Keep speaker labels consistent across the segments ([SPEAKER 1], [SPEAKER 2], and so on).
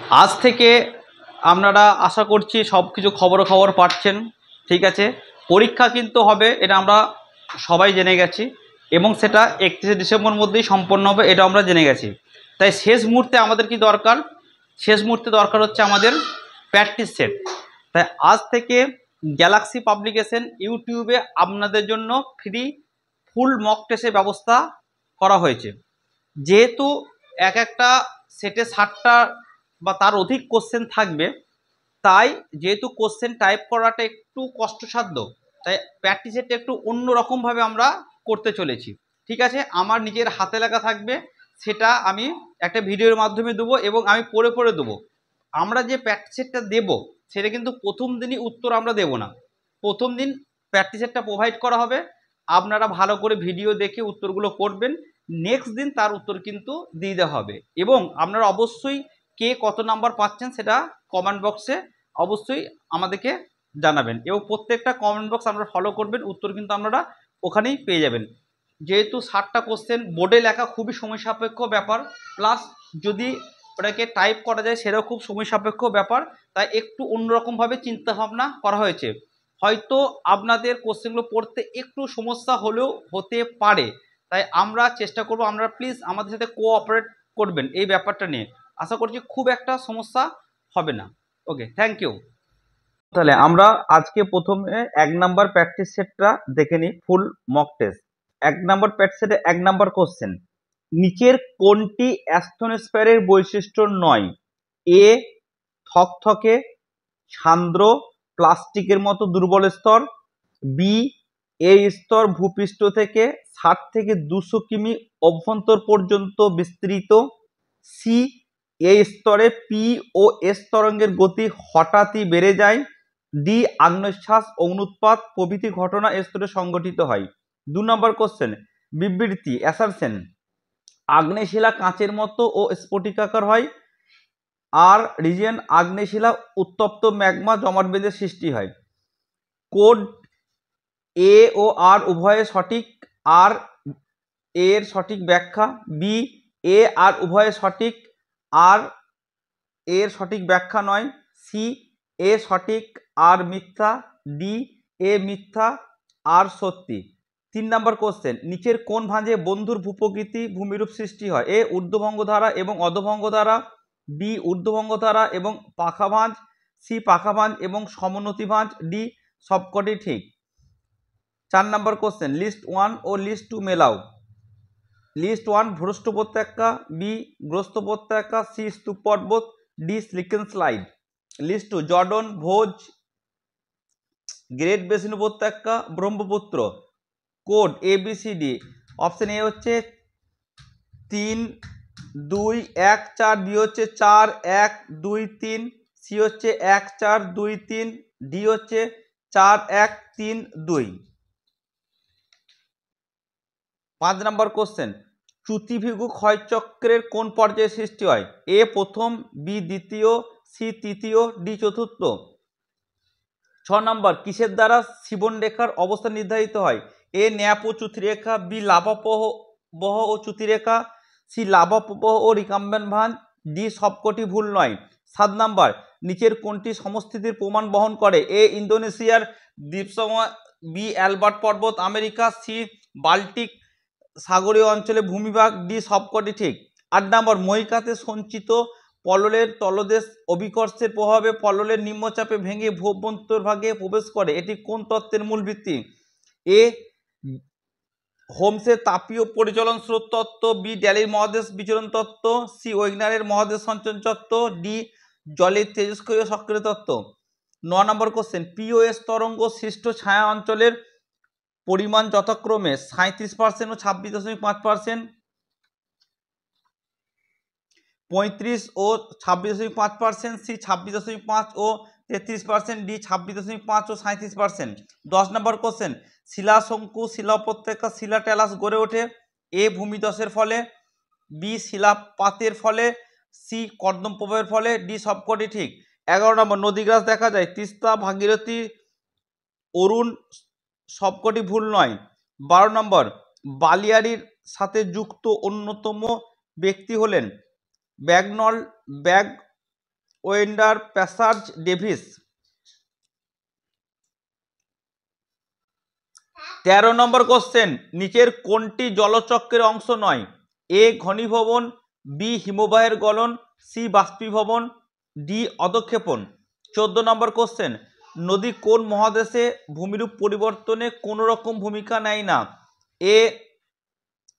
[SPEAKER 1] আজ থেকে আপনারা আশা করছি সব কিছু খবর পাচ্ছেন। ঠিক আছে, পরীক্ষা কিন্তু হবে, এটা আমরা সবাই জেনে গেছি, এবং সেটা 31শে ডিসেম্বর মধ্যেই সম্পন্ন হবে, এটা আমরা জেনে গেছি। তাই শেষ মুহূর্তে আমাদের কি দরকার? শেষ মুহূর্তে দরকার হচ্ছে আমাদের প্র্যাকটিস সেট। তাই আজ থেকে গ্যালাক্সি পাবলিকেশন ইউটিউবে আপনাদের জন্য ফ্রি ফুল মক টেস্টের ব্যবস্থা করা হয়েছে। যেহেতু এক একটা সেটে 60টা বা তার অধিক কোশ্চেন থাকবে, তাই যেহেতু কোশ্চেন টাইপ করাটা একটু কষ্টসাধ্য, তাই প্র্যাকটিস সেটটা একটু অন্যরকমভাবে আমরা করতে চলেছি। ঠিক আছে, আমার নিজের হাতে লেখা থাকবে, সেটা আমি একটা ভিডিওর মাধ্যমে দেবো এবং আমি পড়ে পড়ে দেবো। আমরা যে প্র্যাকটিস সেটটা দেবো সেটা কিন্তু প্রথম দিনই উত্তর আমরা দেবো না। প্রথম দিন প্র্যাকটিস সেটটা প্রোভাইড করা হবে, আপনারা ভালো করে ভিডিও দেখে উত্তরগুলো করবেন, নেক্সট দিন তার উত্তর কিন্তু দিয়ে দেওয়া হবে। এবং আপনারা অবশ্যই কে কত নাম্বার পাচ্ছেন সেটা কমেন্ট বক্সে অবশ্যই আমাদেরকে জানাবেন, এবং প্রত্যেকটা কমেন্ট বক্স আপনারা ফলো করবেন, উত্তর কিন্তু আপনারা ওখানেই পেয়ে যাবেন। যেহেতু 60টা কোশ্চেন বোর্ডে লেখা খুবই সময় সাপেক্ষ ব্যাপার, প্লাস যদি ওটাকে টাইপ করা যায় সেটাও খুব সময় সাপেক্ষ ব্যাপার, তাই একটু অন্যরকমভাবে চিন্তা ভাবনা করা হয়েছে। হয়তো আপনাদের কোশ্চেনগুলো পড়তে একটু সমস্যা হলেও হতে পারে, তাই আমরা চেষ্টা করব, আপনারা প্লিজ আমাদের সাথে কোঅপারেট করবেন এই ব্যাপারটা নিয়ে। আশা করছি খুব একটা সমস্যা হবে না। ওকে, থ্যাংক ইউ। তাহলে আমরা আজকে প্রথমে 1 নাম্বার প্র্যাকটিস সেটটা দেখে নিই, full mock test. 1 number practice সেটে 1 নাম্বার কোশ্চেন, নিচের কোনটি অ্যাস্ট্রোস্ফিয়ারের বৈশিষ্ট্য নয়? এ থকথকে সান্দ্র প্লাস্টিকের মতো দুর্বল স্তর, বি এই স্তর ভূপৃষ্ঠ থেকে 60 থেকে 200 কিমি অভ্যন্তর পর্যন্ত বিস্তৃত, সি এই স্তরে পি ও এস তরঙ্গের গতি হঠাৎই বেড়ে যায়, ডি আগ্নেয়শ্বাস অগ্নুৎপাত প্রভৃতি ঘটনা এ স্তরে সংঘটিত হয়। 2 নম্বর কোশ্চেন, বিবৃতি অ্যাসারশন, আগ্নেয় শিলা কাঁচের মতো ও স্ফটিকাকার হয়, আর রিজিয়ন আগ্নেয় শিলা উত্তপ্ত ম্যাগমা জমাট বেঁধে সৃষ্টি হয়। কোড এ ও আর উভয়ে সঠিক, আর এর সঠিক ব্যাখ্যা, বি এ আর উভয়ে সঠিক, আর এর সঠিক ব্যাখ্যা নয়, সি এ সঠিক আর মিথ্যা, ডি এ মিথ্যা আর সত্যি। 3 নম্বর কোশ্চেন, নিচের কোন ভাঁজে বন্ধুর ভূপ্রকৃতি ভূমিরূপ সৃষ্টি হয়? এ ঊর্ধ্বভঙ্গ ধারা এবং অধভঙ্গ ধারা, বি ঊর্ধ্বভঙ্গ ধারা এবং পাখা ভাঁজ, সি পাখা ভাঁজ এবং সমোন্নতি ভাঁজ, ডি সবকটি ঠিক। 4 নম্বর কোশ্চেন, লিস্ট 1 ও লিস্ট 2 মেলাও। লিস্ট 1 ভ্রষ্ট উপত্যকা, বি গ্রস্ত উপত্যকা, সি স্তূপ পর্বত, D slicken slide. List 2 Jordan, ভোজ, গ্রেট বেসিন উপত্যকা, Brahmaputra. Code A B C D. Option A হচ্ছে 3 2 1 4, বি হচ্ছে 4 1 2 3, সি হচ্ছে 1 4 2 3, ডি হচ্ছে 4 1 3 2। 5 নম্বর কোশ্চেন, চ্যুতিভৃগু ক্ষয়চক্রের কোন পর্যায়ে সৃষ্টি হয়? এ প্রথম, বি দ্বিতীয়, সি তৃতীয়, ডি চতুর্থ। 6 নম্বর, কিসের দ্বারা শিবন রেখার অবস্থান নির্ধারিত হয়? A nap O চ্যুতিরেখা, B লাভাপ্রবাহ O চ্যুতিরেখা, C লাভাপ্রবাহ ও রিকাম্বেন্ট ভাঁজ, ডি সবকটি ভুল নয়। 7 নম্বর, নিচের কোনটি সমস্থিতির প্রমাণ বহন করে? এ ইন্দোনেশিয়ার দ্বীপসমূহ, বি অ্যালবার্ট পর্বত আমেরিকা, সি বাল্টিক সাগরীয় অঞ্চলে ভূমিভাগ, ডি সবকটি ঠিক। 8 নম্বর, মহিকাতে সঞ্চিত পললের তলদেশ অভিকর্ষের প্রভাবে পললের নিম্নচাপে ভেঙে ভূভ্যন্তরভাগে প্রবেশ করে, এটি কোন তত্ত্বের মূল ভিত্তি? এ হোমসের তাপীয় পরিচলন স্রোত তত্ত্ব, বি ড্যালির মহাদেশ বিচরণ তত্ত্ব, সি ওয়েগনারের মহাদেশ সঞ্চরণ তত্ত্ব, ডি জলের তেজস্ক্রিয় সক্রিয় তত্ত্ব। 9 নম্বর কোশ্চেন, পি ও এস তরঙ্গ সৃষ্ট ছায়া অঞ্চলের পরিমাণ যথাক্রমে 37% ও 26.5%, 35 ও 26.5%, সি 26.5 ও 33%, ডি 26.5 ও 37%। 10 নম্বর কোশ্চেন, শিলা শঙ্কু, শিলা উপত্যকা, শিলা ট্যালাস গড়ে ওঠে? এ ভূমিধসের ফলে, বি শিলাপাতের ফলে, সি কর্দম প্রবাহের ফলে, ডি সবকটি ঠিক। 11 নম্বর, নদীগ্রাস দেখা যায়? তিস্তা, ভাগীরথী, অরুণ, সবকটি ভুল নয়। 12 নম্বর, বালিয়াড়ির সাথে যুক্ত অন্যতম ব্যক্তি হলেন ব্যাগনল ওয়েন্ডার প্যাসার্জ ডেভিস। 13 নম্বর কোশ্চেন, নিচের কোনটি জলচক্রের অংশ নয়? এ ঘনীভবন, বি হিমবাহের গলন, সি বাষ্পীভবন, ডি অধঃক্ষেপণ। 14 নম্বর কোশ্চেন, নদী কোন মহাদেশে ভূমিরূপ পরিবর্তনে কোনো রকম ভূমিকা নেয় না? A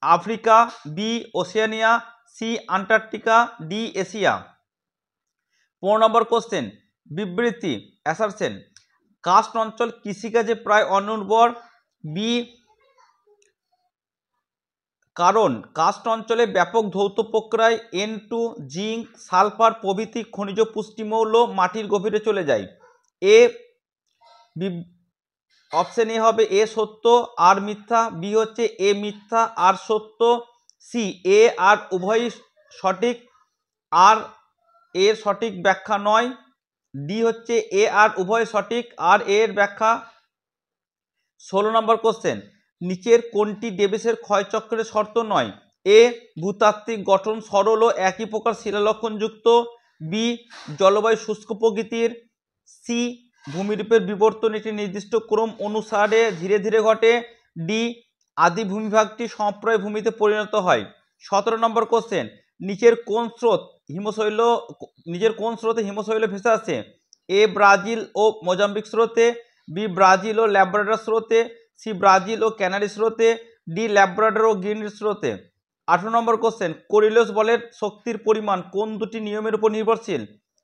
[SPEAKER 1] Africa, B Oceania, C Antarctica, D Asia. 15 নম্বর কোশ্চেন, বিবৃতি অ্যাসারশন, কাস্ট অঞ্চল কৃষিকাজে প্রায় অনুর্বর। বি কারণ কাস্ট অঞ্চলে ব্যাপক ধৌত প্রক্রিয়ায় N2, জিঙ্ক, সালফার প্রভৃতি খনিজ পুষ্টিমৌল মাটির গভীরে চলে যায়। এ অপশন এ হবে এ সত্য আর মিথ্যা, বি হচ্ছে এ মিথ্যা আর সত্য, সি এ আর উভয়ই সঠিক আর এর সঠিক ব্যাখ্যা নয়, ডি হচ্ছে এ আর উভয় সঠিক আর এর ব্যাখ্যা। 16 নম্বর কোশ্চেন, নিচের কোনটি ডেভিসের ক্ষয়চক্রের শর্ত নয়? এ ভূতাত্ত্বিক গঠন সরল ও একই প্রকার শিলালক্ষণযুক্ত, বি জলবায়ু শুষ্ক প্রকৃতির, সি ভূমিরূপের বিবর্তন একটি নির্দিষ্ট ক্রম অনুসারে ধীরে ধীরে ঘটে, ডি আদি ভূমিভাগটি সমপ্রায় ভূমিতে পরিণত হয়। 17 নম্বর কোশ্চেন, নিচের কোন স্রোতে হিমশৈল ভেসে আসে? এ ব্রাজিল ও মোজাম্বিক স্রোতে, বি ব্রাজিল ও ল্যাব্রাডর স্রোতে, সি ব্রাজিল ও ক্যানারি স্রোতে, ডি ল্যাব্রাডর ও গিনি স্রোতে। 18 নম্বর কোশ্চেন, কোরিওলিস বলের শক্তির পরিমাণ কোন দুটি নিয়মের উপর নির্ভরশীল?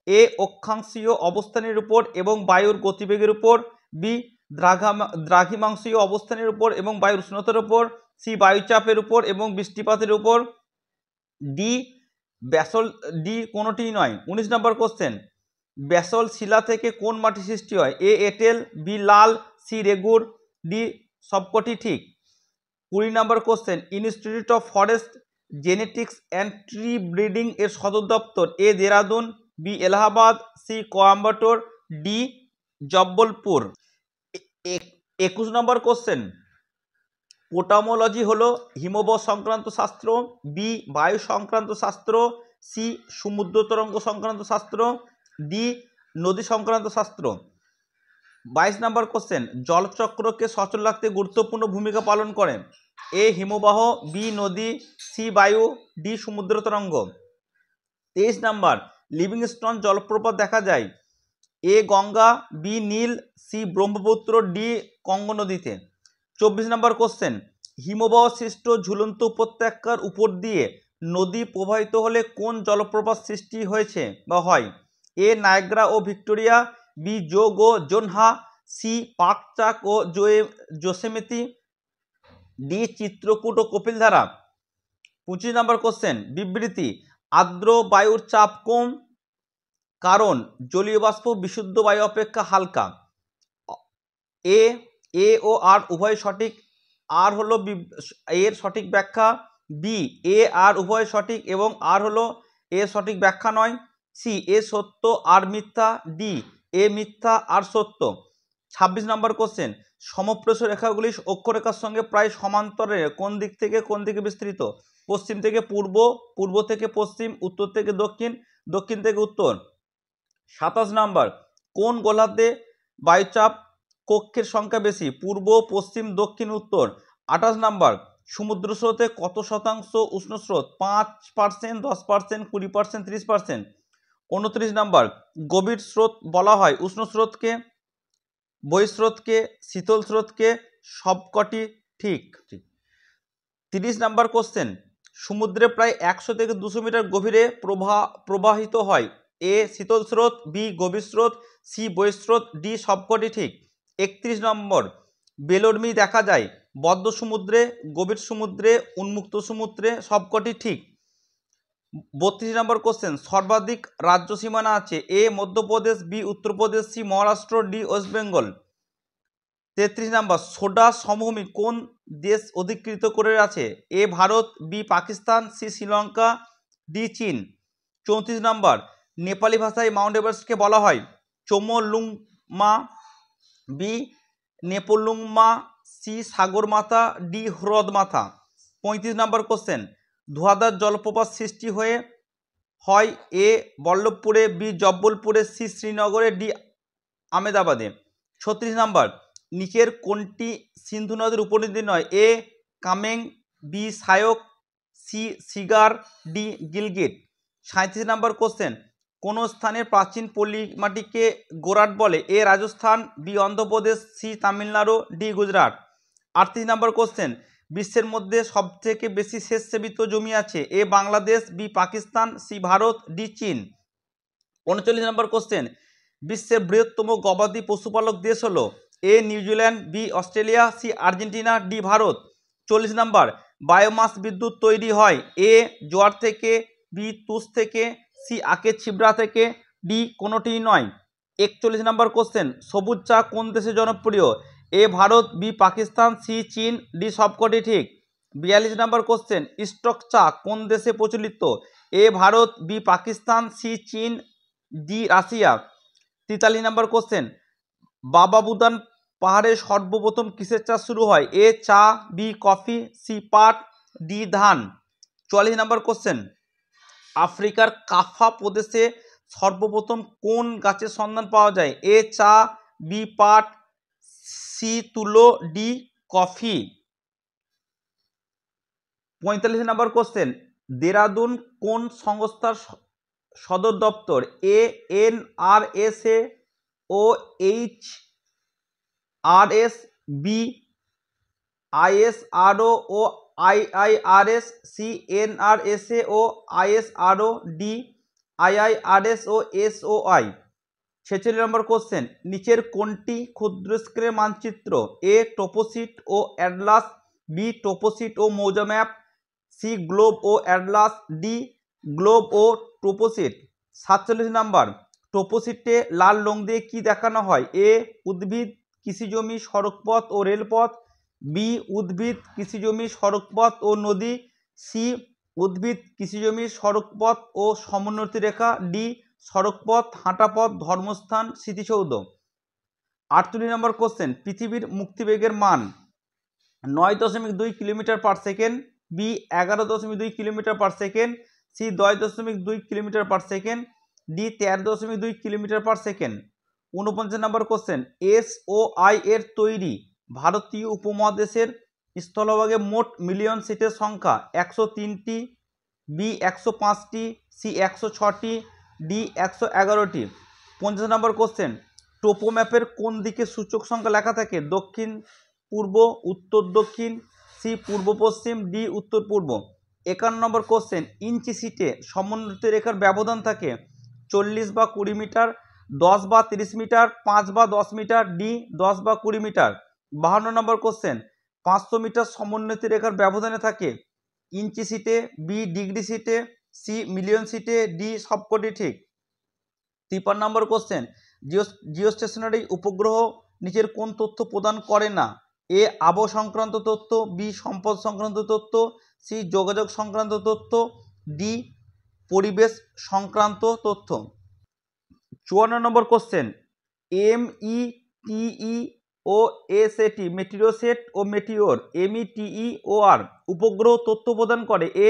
[SPEAKER 1] এ অক্ষাংশীয় অবস্থানের উপর এবং বায়ুর গতিবেগের উপর, বি দ্রাঘিমাংশীয় অবস্থানের উপর এবং বায়ুর উষ্ণতার উপর, সি বায়ুচাপের উপর এবং বৃষ্টিপাতের উপর, ডি কোনোটিই নয়। 19 নম্বর কোশ্চেন, ব্যাসল্ট শিলা থেকে কোন মাটি সৃষ্টি হয়? এ এঁটেল, বি লাল, সি রেগুর, ডি সবকটি ঠিক। 20 নম্বর question, institute of forest genetics and tree breeding এর সদর দপ্তর A Dehradun, B Allahabad, C Coimbatore, D Jabalpur. 21 নম্বর কোশ্চেন, পোটামোলজি হলো হিমবাহ সংক্রান্ত শাস্ত্র, বি বায়ু সংক্রান্ত শাস্ত্র, সি সমুদ্র তরঙ্গ সংক্রান্ত শাস্ত্র, ডি নদী সংক্রান্ত শাস্ত্র। 22 নম্বর কোশ্চেন, জলচক্রকে সচল রাখতে গুরুত্বপূর্ণ ভূমিকা পালন করে? এ হিমবাহ, বি নদী, সি বায়ু, ডি সমুদ্র তরঙ্গ। 23 নম্বর, লিভিংস্টোন জলপ্রপাত দেখা যায়? এ গঙ্গা, বি নীল, সি ব্রহ্মপুত্র, ডি কঙ্গো নদীতে। 24 নম্বর কোশ্চেন, হিমবাহ সৃষ্ট ঝুলন্ত উপত্যকার উপর দিয়ে নদী প্রবাহিত হলে কোন জলপ্রপাত সৃষ্টি হয়েছে বা হয়? এ নায়াগ্রা ও ভিক্টোরিয়া, বি যোগ ও জোনহা, সি পাকচাক ও জোসেমেতি, ডি চিত্রকূট ও কপিলধারা। 25 নম্বর কোশ্চেন, বিবৃতি আর্দ্র বায়ুর চাপ কম, কারণ জলীয় বাষ্প বিশুদ্ধ বায়ু অপেক্ষা হালকা। এ ও আর উভয় সঠিক, আর হলো এর সঠিক ব্যাখ্যা, বি এ আর উভয় সঠিক এবং আর হলো এর সঠিক ব্যাখ্যা নয়, সি এ সত্য আর মিথ্যা, ডি এ মিথ্যা আর সত্য। 26 নম্বর কোশ্চেন, সমপ্রস্থ রেখাগুলি অক্ষরেখার সঙ্গে প্রায় সমান্তরে কোন দিক থেকে কোন দিকে বিস্তৃত? পশ্চিম থেকে পূর্ব, পূর্ব থেকে পশ্চিম, উত্তর থেকে দক্ষিণ, দক্ষিণ থেকে উত্তর। 27 নম্বর, কোন গোলার্ধে বায়ুচাপ কক্ষের সংখ্যা বেশি? পূর্ব, পশ্চিম, দক্ষিণ, উত্তর। 28 নম্বর, সমুদ্র স্রোতে কত শতাংশ উষ্ণ স্রোত? 5%, 10%, 20%, 30%। 29 নম্বর, গভীর স্রোত বলা হয় উষ্ণ স্রোতকে, বহিঃস্রোতকে, শীতল স্রোতকে, সবকটি ঠিক। 30 নম্বর কোশ্চেন, সমুদ্রে প্রায় 100 থেকে 200 মিটার গভীরে প্রবাহিত হয়? এ শীতল স্রোত, বি গভীর স্রোত, সি বহিঃস্রোত, ডি সবকটি ঠিক। 31 নম্বর, বেলুড় দেখা যায় বদ্ধ সমুদ্রে, গভীর সমুদ্রে, উন্মুক্ত সমুদ্রে, সবকটি ঠিক। 32 নম্বর কোশ্চেন, সর্বাধিক রাজ্য সীমানা আছে? A Madhya Pradesh, B Uttar Pradesh, C Maharashtra, D west Bengal. 33 নম্বর, সোডা সমভূমি কোন দেশ অধিকৃত করে আছে? A Bharat, B Pakistan, C Sri Lanka, D চীন। 34 নম্বর, নেপালি ভাষায় মাউন্ট এভারেস্টকে বলা হয় চোমোলুংমা, বি নেপোলুংমা, সি সাগরমাথা, ডি হ্রদমাথা। 35 নম্বর কোশ্চেন, ধোঁয়াধার জলপ্রপাত সৃষ্টি হয়ে হয় এ বল্লভপুরে, বি জব্বলপুরে, সি শ্রীনগরে, ডি আহমেদাবাদে। 36 নম্বর, নিচের কোনটি সিন্ধু নদের উপনদী নয়? এ Kameng, B Shyok, C Shigar, D Gilgit. 37 নম্বর কোশ্চেন, কোন স্থানের প্রাচীন পলি মাটিকে গোরাট বলে? A Rajasthan, B Andhra Pradesh, C Tamil Nadu, D Gujarat. 38 নম্বর কোশ্চেন, বিশ্বের মধ্যে সবথেকে বেশি সেচ সেবিত জমি আছে? A Bangladesh, B Pakistan, C Bharat, D চীন। 39 নম্বর কোশ্চেন, বিশ্বের বৃহত্তম গবাদি পশুপালক দেশ হলো? A New Zealand, B Australia, C Argentina, D Bharat. 40 নম্বর, বায়োমাস বিদ্যুৎ তৈরি হয়? এ জোয়ার থেকে, বি তুষ থেকে, সি আখের ছিবড়া থেকে, ডি কোনোটি নয়। 41 নম্বর কোশ্চেন, সবুজ চা কোন দেশে জনপ্রিয়? এ ভারত, বি পাকিস্তান, সি চীন, ডি সবকটি ঠিক। 42 নম্বর কোশ্চেন, স্টক চা কোন দেশে প্রচলিত? এ ভারত, বি পাকিস্তান, সি চীন, ডি রাশিয়া। 43 নম্বর কোশ্চেন, বাবা বুদান পাহাড়ে সর্বপ্রথম কিসের চাষ শুরু হয়? এ চা, বি কফি, সি পাট, ডি ধান। 44 নম্বর কোশ্চেন, আফ্রিকার কাফা প্রদেশে সর্বপ্রথম কোন গাছের সন্ধান পাওয়া যায়? এ চা, বি পাট, সি তুলো, ডি কফি। 45 নম্বর কোশ্চেন, দেরাদুন কোন সংস্থার সদর দপ্তর? এ NRSA, ও HRS, বি ISRO, ও IIRS, সি NRSA, ও ISRO, ডি IIRS, ও SOI। 46 নম্বর কোশ্চেন, নিচের কোনটি ক্ষুদ্র স্কেলের মানচিত্র? এ টোপোসিট ও অ্যাটলাস, বি টোপোসিট ও মৌজা ম্যাপ, সি গ্লোব ও অ্যাটলাস, ডি গ্লোব ও টোপোসিট। 47 নম্বর, টোপোসিটে লাল রং দিয়ে কি দেখানো হয়? এ উদ্ভিদ, কৃষিজমি, সড়কপথ ও রেলপথ, বি উদ্ভিদ, কৃষিজমি, সড়কপথ ও নদী, সি উদ্ভিদ, কৃষিজমি, সড়কপথ ও সমোন্নতি রেখা, ডি সড়কপথ, হাঁটাপথ, ধর্মস্থান, স্মৃতিসৌধ। 48 নম্বর কোশ্চেন, পৃথিবীর মুক্তিবেগের মান 9.2 kilometre per second, B 11.2 kilometre per second, C 10.2 kilometre per second, D 13.2 kilometre per second. 49 নম্বর কোশ্চেন, SOI এর তৈরি ভারতীয় উপমহাদেশের স্থলভাগে মোট মিলিয়ন সিটের সংখ্যা? 103টি, বি 105টি, সি 106টি, ডি 111টি। 50 নম্বর কোশ্চেন, টোপো ম্যাপের কোন দিকে সূচক সংখ্যা লেখা থাকে? দক্ষিণ পূর্ব, উত্তর দক্ষিণ, সি পূর্ব পশ্চিম, ডি উত্তর পূর্ব। 51 নম্বর কোশ্চেন, ইঞ্চি সিটে সমোন্নতি রেখার ব্যবধান থাকে 40 বা 20 মিটার, 10 বা 30 মিটার, 5 বা 10 মিটার, ডি 10 বা 20 মিটার। 52 নম্বর কোশ্চেন, 500 মিটার সমোন্নতি রেখার ব্যবধানে থাকে ইঞ্চি সিটে, বি ডিগ্রি সিটে, সি মিলিয়ন সিটে, ডি সবকটি ঠিক। 53 নম্বর কোশ্চেন, জিওস্টেশনারি উপগ্রহ নিচের কোন তথ্য প্রদান করে না? এ আবহাওয়া সংক্রান্ত তথ্য, বি সম্পদ সংক্রান্ত তথ্য, সি যোগাযোগ সংক্রান্ত তথ্য, ডি পরিবেশ সংক্রান্ত তথ্য। 54 নম্বর কোশ্চেন, METE ও SAT মেটিওরোসেট ও মেটিওর, METEOR উপগ্রহ তথ্য প্রদান করে? এ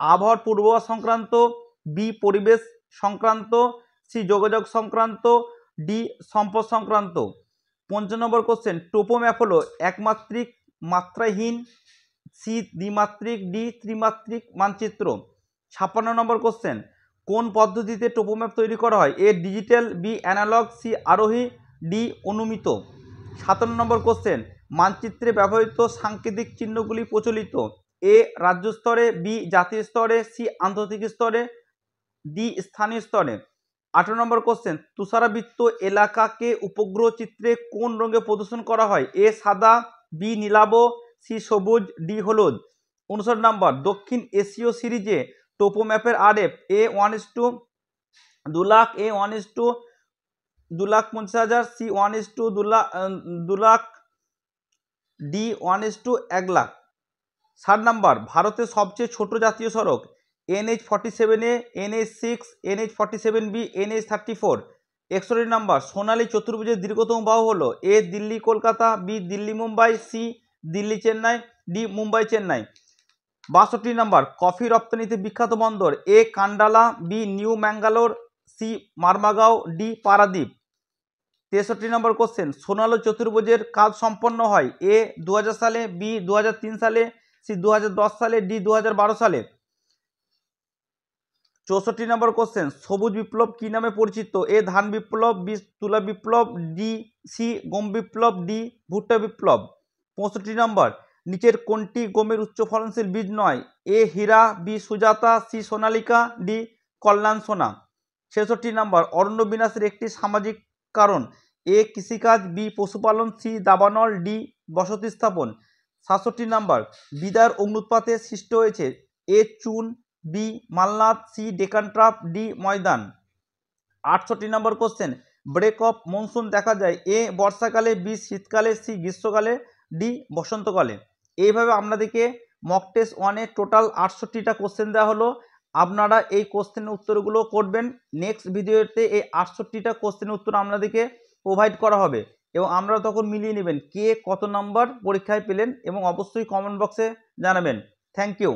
[SPEAKER 1] আবহাওয়ার পূর্বাভাস সংক্রান্ত, বি পরিবেশ সংক্রান্ত, সি যোগাযোগ সংক্রান্ত, ডি সম্পদ সংক্রান্ত। 55 নম্বর কোশ্চেন, টোপো ম্যাপ হলো একমাত্রিক, মাত্রাহীন, সি দ্বিমাত্রিক, ডি ত্রিমাত্রিক মানচিত্র। 56 নম্বর কোশ্চেন, কোন পদ্ধতিতে টোপো ম্যাপ তৈরি করা হয়? এ ডিজিটাল, বি অ্যানালগ, সি আরোহী, ডি অনুমিত। 57 নম্বর কোশ্চেন, মানচিত্রে ব্যবহৃত সাংকেতিক চিহ্নগুলি প্রচলিত? এ রাজ্য স্তরে, বি জাতীয় স্তরে, সি আন্তর্জাতিক স্তরে, ডি স্থানীয় স্তরে। 18 নম্বর কোশ্চেন, তুষারাবৃত এলাকাকে উপগ্রহ চিত্রে কোন রঙে প্রদর্শন করা হয়? এ সাদা, বি নীলাভ, সি সবুজ, ডি হলুদ। 59 নম্বর, দক্ষিণ এশীয় সিরিজে টোপো ম্যাপের RF এ 1:2 লাখ, এ 1:2 লাখ 50,000, সি 1:2 লাখ, ডি 1:1 লাখ। 60 নম্বর, ভারতের সবচেয়ে ছোট জাতীয় সড়ক? NH47A, NH6, NH47B, NH34। 61 নম্বর, সোনালী চতুর্ভুজের দীর্ঘতম বাহু হলো? A Delhi Kolkata, B Delhi Mumbai, C Delhi Chennai, D Mumbai Chennai. 62 নম্বর, কফি রপ্তানিতে বিখ্যাত বন্দর? A Kandla, B new Mangalore, C Marmagao, D Paradip. 63 নম্বর কোশ্চেন, সোনালী চতুর্ভুজের কাজ সম্পন্ন হয়? এ 2000 সালে, বি 2003 সালে, সি 2010 সালে, ডি 2012 সালে। 64 নম্বর কোশ্চেন, সবুজ বিপ্লব কি নামে পরিচিত? এ ধান বিপ্লব, বি তুলা বিপ্লব, সি গম বিপ্লব, ডি ভুট্টা বিপ্লব। 65 নম্বর, নিচের কোনটি গমের উচ্চ ফলনশীল বীজ নয়? A Hira, B Sujata, C Sonalika, D Kalyan Sona. 66 নম্বর, অরণ্য বিনাশের একটি সামাজিক কারণ? এ কৃষিকাজ, বি পশুপালন, সি দাবানল, ডি বসতি স্থাপন। 67 নম্বর, বিদার অগ্নুৎপাতে সৃষ্টি হয়েছে? এ চুন, B Malnad, C Deccan trap, D Maidan. 68 নম্বর কোশ্চেন, ব্রেক অফ মনসুন দেখা যায়? এ বর্ষাকালে, বি শীতকালে, সি গ্রীষ্মকালে, ডি বসন্তকালে। এইভাবে আপনাদেরকে মক টেস্ট 1-এ টোটাল 68টা কোশ্চেন দেওয়া হলো। আপনারা এই কোশ্চেনের উত্তরগুলো করবেন। নেক্সট ভিডিওতে এই 68টা কোশ্চেনের উত্তর আপনাদেরকে প্রোভাইড করা হবে এবং আপনারা তখন মিলিয়ে নেবেন কে কত নম্বর পরীক্ষায় পেলেন এবং অবশ্যই কমেন্ট বক্সে জানাবেন। Thank you.